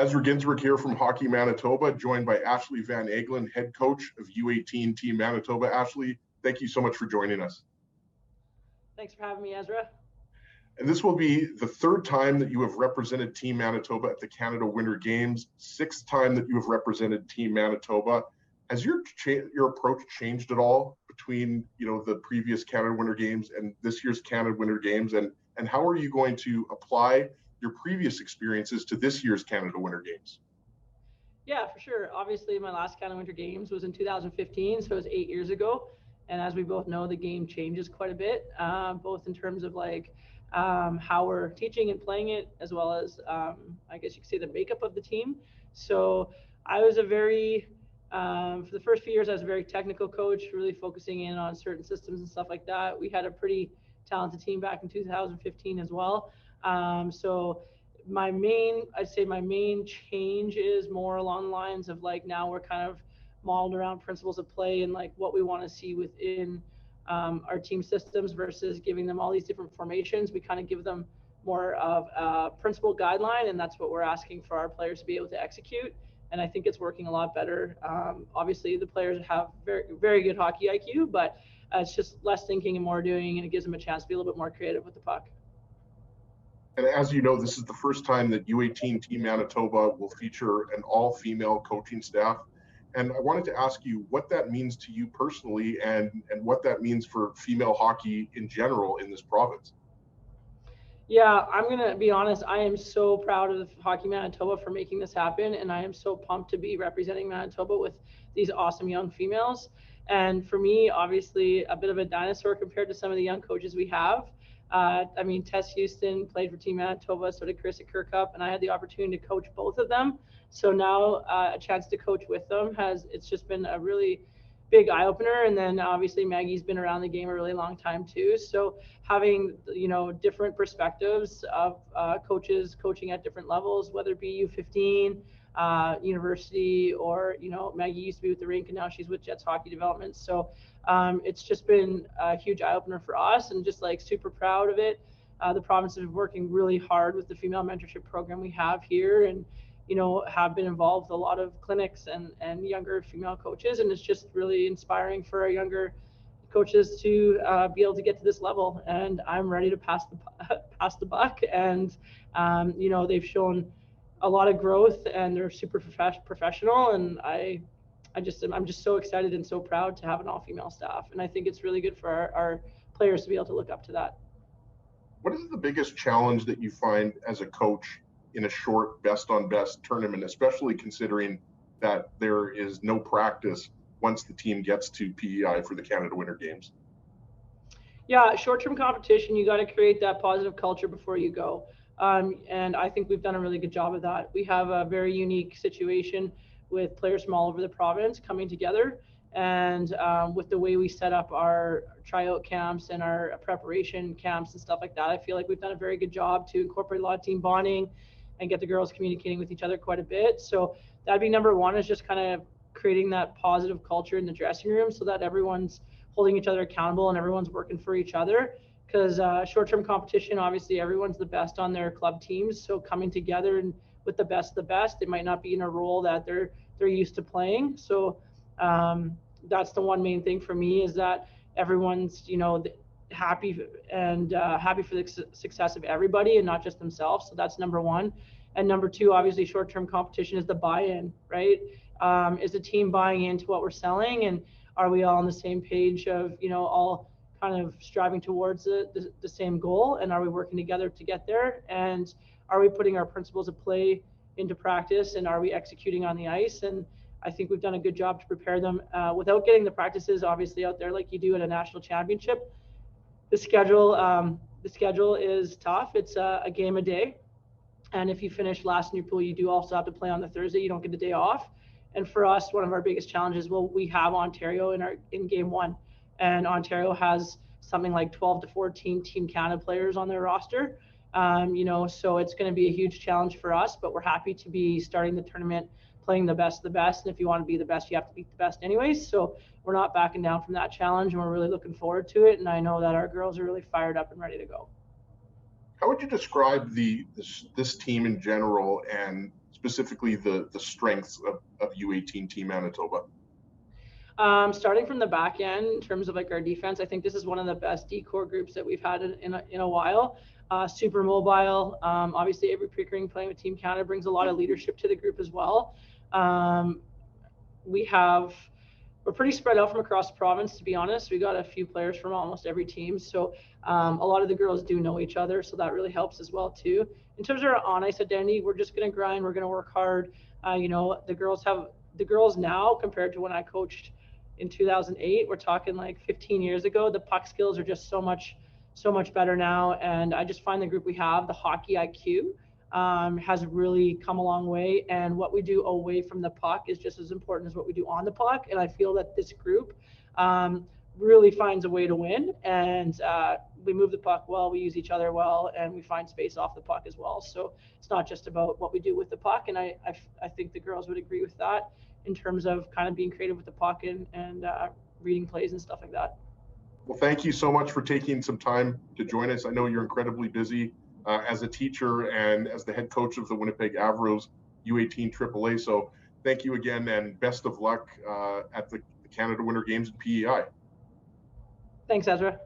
Ezra Ginsberg here from Hockey Manitoba, joined by Ashley Van Aggelen, head coach of U18 Team Manitoba. Ashley, thank you so much for joining us. Thanks for having me, Ezra. And this will be the third time that you have represented Team Manitoba at the Canada Winter Games, sixth time that you have represented Team Manitoba. Has your approach changed at all between the previous Canada Winter Games and this year's Canada Winter Games? And how are you going to apply your previous experiences to this year's Canada Winter Games? Yeah, for sure. Obviously, my last Canada Winter Games was in 2015, so it was 8 years ago. And as we both know, the game changes quite a bit, both in terms of how we're teaching and playing it, as well as I guess you could say the makeup of the team. So I was for the first few years, I was a very technical coach, really focusing in on certain systems and stuff like that. We had a pretty talented team back in 2015 as well. So I'd say my main change is more along the lines of now we're kind of modeled around principles of play and what we want to see within our team systems versus giving them all these different formations. We kind of give them more of a principle guideline, and that's what we're asking for our players to be able to execute. And I think it's working a lot better. Obviously, the players have very, very good hockey IQ, but it's just less thinking and more doing, and it gives them a chance to be a little bit more creative with the puck. And as you know, this is the first time that U18 Team Manitoba will feature an all-female coaching staff. And I wanted to ask you what that means to you personally and what that means for female hockey in general in this province. Yeah, I'm going to be honest. I am so proud of Hockey Manitoba for making this happen. And I am so pumped to be representing Manitoba with these awesome young females. And for me, obviously, a bit of a dinosaur compared to some of the young coaches we have. Tess Houston played for Team Manitoba, so did Chris at Kirkup, and I had the opportunity to coach both of them. So now a chance to coach with them it's just been a really big eye opener. And then obviously Maggie's been around the game a really long time too. So having different perspectives of coaches coaching at different levels, whether it be U15, university, or Maggie used to be with the rink and now she's with Jets Hockey Development. So it's just been a huge eye opener for us, and just super proud of it. The province is working really hard with the female mentorship program we have here, and have been involved with a lot of clinics and younger female coaches, and it's just really inspiring for our younger coaches to be able to get to this level. And I'm ready to pass the buck. And they've shown a lot of growth, and they're super professional. And I'm just so excited and so proud to have an all-female staff. And I think it's really good for our players to be able to look up to that. What is the biggest challenge that you find as a coach in a short best-on-best tournament, especially considering that there is no practice once the team gets to PEI for the Canada Winter Games? Yeah, short-term competition, you got to create that positive culture before you go. And I think we've done a really good job of that. We have a very unique situation with players from all over the province coming together. And with the way we set up our tryout camps and our preparation camps and stuff like that, I feel like we've done a very good job to incorporate a lot of team bonding and get the girls communicating with each other quite a bit. So that'd be number one, is just kind of creating that positive culture in the dressing room so that everyone's holding each other accountable and everyone's working for each other. Because short-term competition, obviously everyone's the best on their club teams. So coming together and with the best, they might not be in a role that they're used to playing. So that's the one main thing for me, is that everyone's happy for the success of everybody and not just themselves. So that's number one. And number two, obviously short-term competition is the buy-in, right? Is the team buying into what we're selling, and are we all on the same page of all kind of striving towards the same goal, and are we working together to get there, and are we putting our principles of play into practice, and are we executing on the ice? And I think we've done a good job to prepare them without getting the practices obviously out there like you do at a national championship. The schedule is tough. It's a game a day. And if you finish last in your pool, you do also have to play on the Thursday. You don't get the day off. And for us, one of our biggest challenges, we have Ontario in game one. And Ontario has something like 12 to 14 Team Canada players on their roster. So it's going to be a huge challenge for us, but we're happy to be starting the tournament playing the best of the best. And if you want to be the best, you have to beat the best anyways. So we're not backing down from that challenge, and we're really looking forward to it. And I know that our girls are really fired up and ready to go. How would you describe this team in general, and specifically the strengths of U18 Team Manitoba? Starting from the back end in terms of like our defense, I think this is one of the best D-core groups that we've had in a while. Super mobile. Obviously, Avery Pickering playing with Team Canada brings a lot of leadership to the group as well. We're pretty spread out from across the province, to be honest. We got a few players from almost every team, so a lot of the girls do know each other, so that really helps as well too. In terms of our on-ice identity, we're just going to grind. We're going to work hard. The girls now compared to when I coached in 2008. We're talking like 15 years ago. The puck skills are just so much better now, and I just find the group we have, the hockey IQ, has really come a long way, and what we do away from the puck is just as important as what we do on the puck. And I feel that this group really finds a way to win, and we move the puck well, we use each other well, and we find space off the puck as well. So it's not just about what we do with the puck, and I think the girls would agree with that in terms of kind of being creative with the puck and reading plays and stuff like that. Well, thank you so much for taking some time to join us. I know you're incredibly busy as a teacher and as the head coach of the Winnipeg Avros U18 AAA. So thank you again, and best of luck at the Canada Winter Games in PEI. Thanks, Ezra.